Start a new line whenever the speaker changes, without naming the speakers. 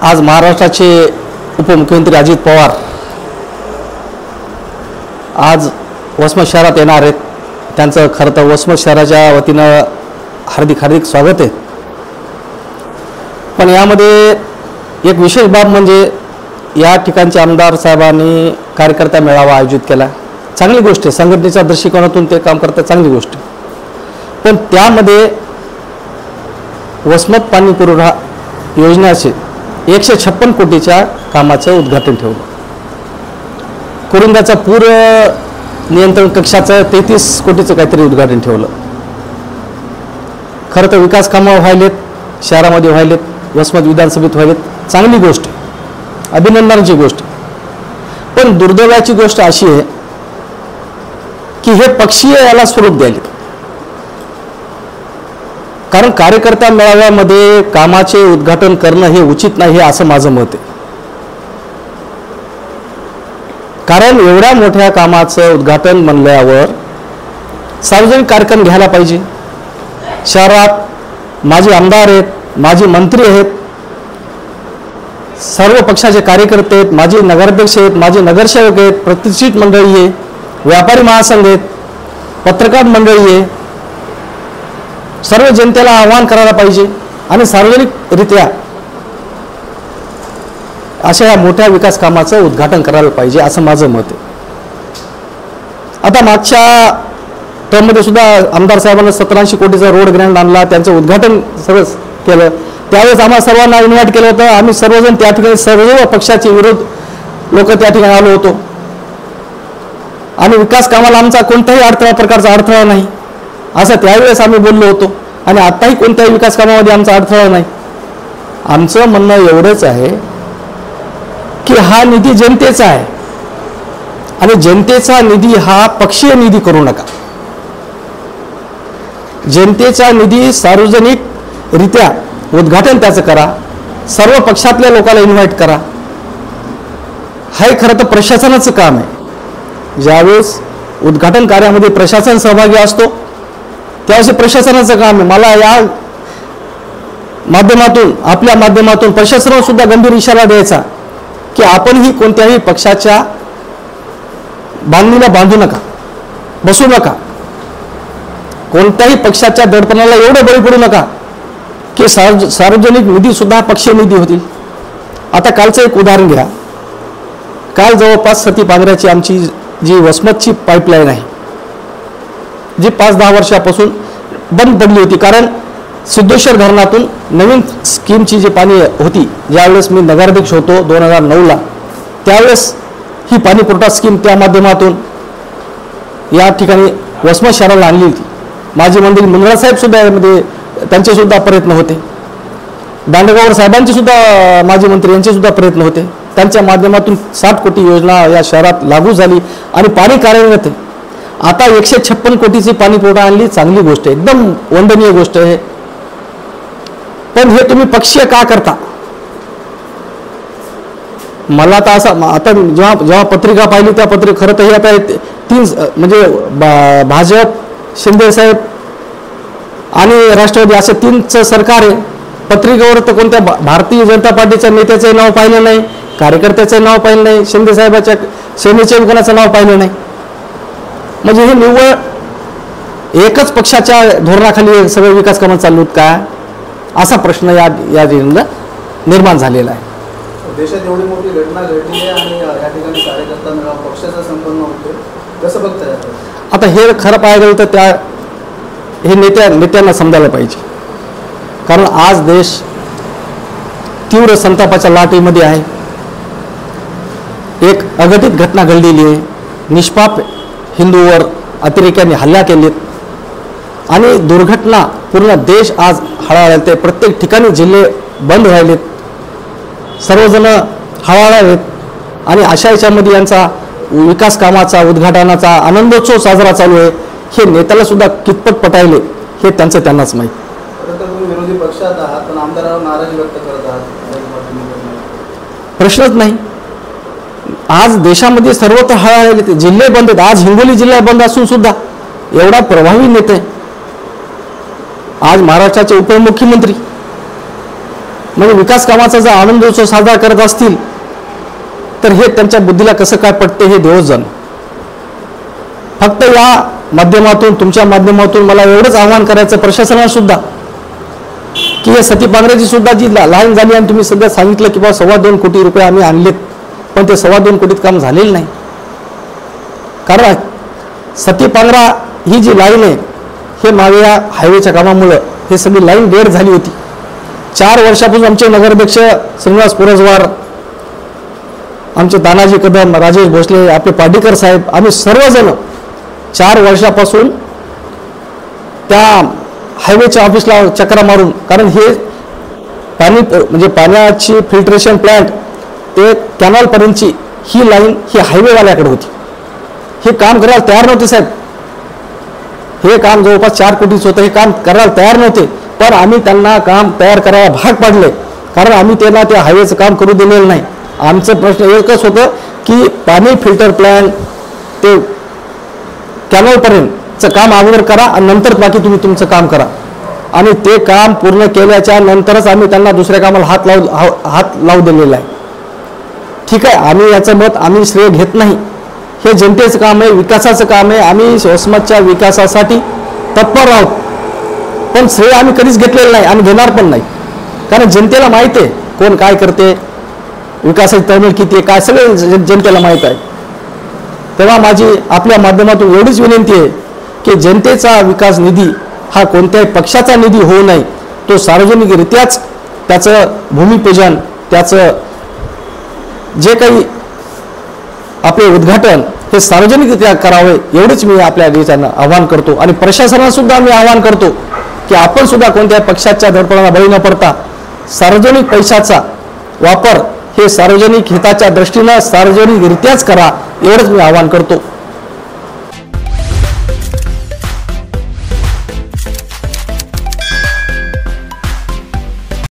आज महाराष्ट्राचे उपमुख्यमंत्री अजित पवार आज वसमत शहरात येणार आहेत। त्यांचं खरं तर वसमत शहराच्या वतीनं हार्दिक हार्दिक स्वागत आहे। पण यामध्ये एक विशेष बाब म्हणजे या ठिकाणचे आमदार साहेबांनी कार्यकर्ता मेळावा आयोजित केला। चांगली गोष्ट आहे, संघटनेच्या दृष्टिकोनातून ते काम करतात, चांगली गोष्ट आहे। पण त्यामध्ये वसमत पाणी पुरवठा योजनेचे 156 कोटीच्या कामाचं उद्घाटन ठेवलं। कुरुंदाचा पूर नियंत्रण कक्षाचं 33 कोटीचं काहीतरी उद्घाटन ठेवलं। खरं तर विकास कामं व्हायलेत, शहरामध्ये व्हायलेत, वसमत विधानसभेत व्हायलेत, चांगली गोष्ट आहे, अभिनंदनाची गोष्ट। पण दुर्दैवाची गोष्ट अशी आहे की हे पक्षीय याला स्वरूप द्यायले। कारण कार्यकर्ता मेळाव्यामध्ये कामाचे उद्घाटन करणं हे उचित नाही, हे असं माझं मत आहे। कारण एवढ्या मोठ्या कामाचं उद्घाटन म्हणल्यावर सार्वजनिक कार्यक्रम घ्यायला पाहिजे। शहरात माझे आमदार आहेत, माजी मंत्री आहेत, सर्व पक्षाचे कार्यकर्ते आहेत, माजी नगराध्यक्ष आहेत, माजी नगरसेवक आहेत, प्रतिष्ठित मंडळी आहे, व्यापारी महासंघ आहेत, पत्रकार मंडळी आहे, सर्व जनतेला आवाहन करायला पाहिजे आणि सार्वजनिकरित्या अशा या मोठ्या विकास कामाचं उद्घाटन करायला पाहिजे, असं माझं मत आहे। आता मागच्या टर्ममध्ये सुद्धा आमदार साहेबांना 1780 कोटीचा रोड ग्रँड आणला, त्यांचं उद्घाटन सगळं केलं। त्यावेळेस आम्हाला सर्वांना इन्व्हाइट केलं होतं, आम्ही सर्वजण त्या ठिकाणी सर्व पक्षाचे विरोध लोक त्या ठिकाणी आलो होतो आणि विकास कामाला आमचा कोणत्याही प्रकारचा अडथळा नाही असं त्यावेळेस आम्ही बोललो होतो आणि आताही कोणत्याही विकास कामामध्ये आमचा अडथळा नाही। आमचं म्हणणं एवढंच आहे की हा निधी जनतेचा आहे आणि जनतेचा निधी हा पक्षीय निधी करू नका। जनतेचा निधी सार्वजनिकरित्या उद्घाटन त्याचं करा, सर्व पक्षातल्या लोकांना इन्व्हाइट करा। हे खरं तर प्रशासनाचं काम आहे। ज्यावेळेस उद्घाटन कार्यामध्ये प्रशासन सहभागी असतो त्यावेळेस प्रशासनाचं काम आहे। मला या माध्यमातून आपल्या माध्यमातून प्रशासनाला सुद्धा गंभीर इशारा द्यायचा की आपणही कोणत्याही पक्षाच्या बांधणीला बांधू नका, बसू नका, कोणत्याही पक्षाच्या दडपणाला एवढं बळी पडू नका की सार्वजनिक निधी सुद्धा पक्षीय निधी होतील। आता कालचं एक उदाहरण घ्या। काल जवळपास सती पांघऱ्याची आमची जी वसमतची पाईपलाईन आहे जी 5-10 वर्षापासून बंद पडली होती, कारण सिद्धेश्वर धरणातून नवीन स्कीमची जी पाणी होती, ज्यावेळेस मी नगराध्यक्ष होतो 2009ला, त्यावेळेस ही पाणी पुरवठा स्कीम त्या माध्यमातून या ठिकाणी वसमत शहराला आणली होती। माजी मंत्री मुंद्रासाहेब सुद्धा यामध्ये त्यांचे सुद्धा प्रयत्न होते, दांडेगावकर साहेबांचे सुद्धा माजी मंत्री यांचे सुद्धा प्रयत्न होते। त्यांच्या माध्यमातून 60 कोटी योजना या शहरात लागू झाली आणि पाणी कार्यरत आहे। आता 156 कोटीची पाणी पुरवठा आणली, चांगली गोष्ट आहे, एकदम वंदनीय गोष्ट आहे। पण हे तुम्ही पक्षीय का करता? मला तर असं आता जेव्हा पत्रिका पाहिली त्या पत्रिका खरं तर हे आता 3 म्हणजे भाजप, शिंदे साहेब आणि राष्ट्रवादी असे 3चं सरकार आहे। पत्रिकेवर तर कोणत्या भारतीय जनता पार्टीच्या नेत्याचं नाव पाहिलं नाही, कार्यकर्त्याचं नाव पाहिलं नाही, शिंदे साहेबाच्या सेनेच्या कोणाचं नाव पाहिलं नाही। म्हणजे हे निव्वळ एकच पक्षाच्या धोरणाखाली सगळे विकास कामं चालू आहेत का, असा प्रश्न या निर्माण झालेला आहे।
देशात एवढी मोठी घटना घडली आहे आणि या ठिकाणी कार्यकर्ता मेळावा पक्षाचा संपन्न होतो, कसं बघताय?
आता हे खरं पाहायला गेलं तर हे नेत्यांना समजायला पाहिजे, कारण आज देश तीव्र संतापाच्या लाटेमध्ये आहे। एक अघटित घटना घडलेली आहे, निष्पाप हिंदूवर अतिरेक्यांनी हल्ला केलेत आणि दुर्घटना पूर्ण देश आज हळहळते। प्रत्येक ठिकाणी जिल्हे बंद राहिलेत, सर्वजण हळहळावेत आणि अशा याच्यामध्ये यांचा विकास कामाचा उद्घाटनाचा आनंदोत्सव साजरा चालू आहे। हे नेत्याला सुद्धा कितपत पटायले हे त्यांनाच माहीत।
तुम्ही विरोधी पक्षात आहात पण आमदारांवर नाराजी व्यक्त करत आहात,
प्रश्नच नाही। आज देशामध्ये सर्वत्र हळहळले, जिल्हे बंद आहेत। आज हिंगोली जिल्हा बंद असून सुद्धा एवढा प्रभावी नेते आज महाराष्ट्राचे उपमुख्यमंत्री म्हणजे विकास कामाचा जर आनंदोत्सव साजरा करत असतील तर हे त्यांच्या बुद्धीला कसं काय पटते हे देवच जाणे. फक्त या माध्यमातून, तुमच्या माध्यमातून मला एवढंच आवाहन करायचं प्रशासनाला सुद्धा की हे सती पांगऱ्याची सुद्धा जी लाईन झाली आणि तुम्ही सध्या सांगितलं की बाबा 2.25 कोटी रुपये आम्ही आणलेत, पण ते 2.25 कोटीत काम झालेलं नाही. कारण सती पांगरा ही जी लाईन आहे हे मागे हायवेच्या कामामुळं हे सगळी लाईन डेड झाली होती. 4 वर्षापासून आमचे नगराध्यक्ष श्रीनिवास पुरजवार, आमचे तानाजी कदम, राजेश भोसले, आपले पाटीकर साहेब, आम्ही सर्वजण 4 वर्षापासून त्या हायवेच्या ऑफिसला चक्रा मारून, कारण हे पाणी म्हणजे पाण्याची फिल्ट्रेशन प्लॅन्ट ते कॅनॉलपर्यंतची ही लाईन ही हायवेवाल्याकडे होती. हे काम करायला तयार नव्हते साहेब. हे काम जवळपास 4 कोटीचं होतं. हे काम करायला तयार नव्हते, पण आम्ही त्यांना काम तयार करायला भाग पाडले, कारण आम्ही त्यांना ते हायवेचं काम करू दिलेलं नाही. आमचं प्रश्न एकच होतं की पाणी फिल्टर प्लॅन ते कॅनॉलपर्यंतचं काम अगोदर करा आणि नंतर बाकी तुम्ही तुमचं काम करा. आणि ते काम पूर्ण केल्याच्या नंतरच आम्ही त्यांना दुसऱ्या कामाला हात लावू दिलेला आहे. ठीक आहे, आम्ही याचं मत आम्ही श्रेय घेत नाही. हे जनतेचं काम आहे, विकासाचं काम आहे. आम्ही वसमतच्या विकासासाठी तत्पर आहोत, पण श्रेय आम्ही कधीच घेतलेलं नाही आणि घेणार पण नाही. कारण जनतेला माहिती आहे कोण काय करते, विकासाची तळमळ किती आहे, काय सगळं जनतेला माहीत आहे. तेव्हा माझी आपल्या माध्यमातून एवढीच विनंती आहे की जनतेचा विकास निधी हा कोणत्याही पक्षाचा निधी होऊ नये. तो सार्वजनिकरित्याच त्याचं भूमिपूजन, त्याचं जे काही आपले उद्घाटन हे सार्वजनिकरित्या करावे, एवढेच मी आपल्या देशांना आवाहन करतो. आणि प्रशासनाला सुद्धा मी आवाहन करतो की आपण सुद्धा कोणत्याही पक्षाच्या दडपणाला बळी न पडता सार्वजनिक पैशाचा वापर हे सार्वजनिक हिताच्या दृष्टीनं सार्वजनिकरित्याच करा, एवढंच मी आवाहन करतो.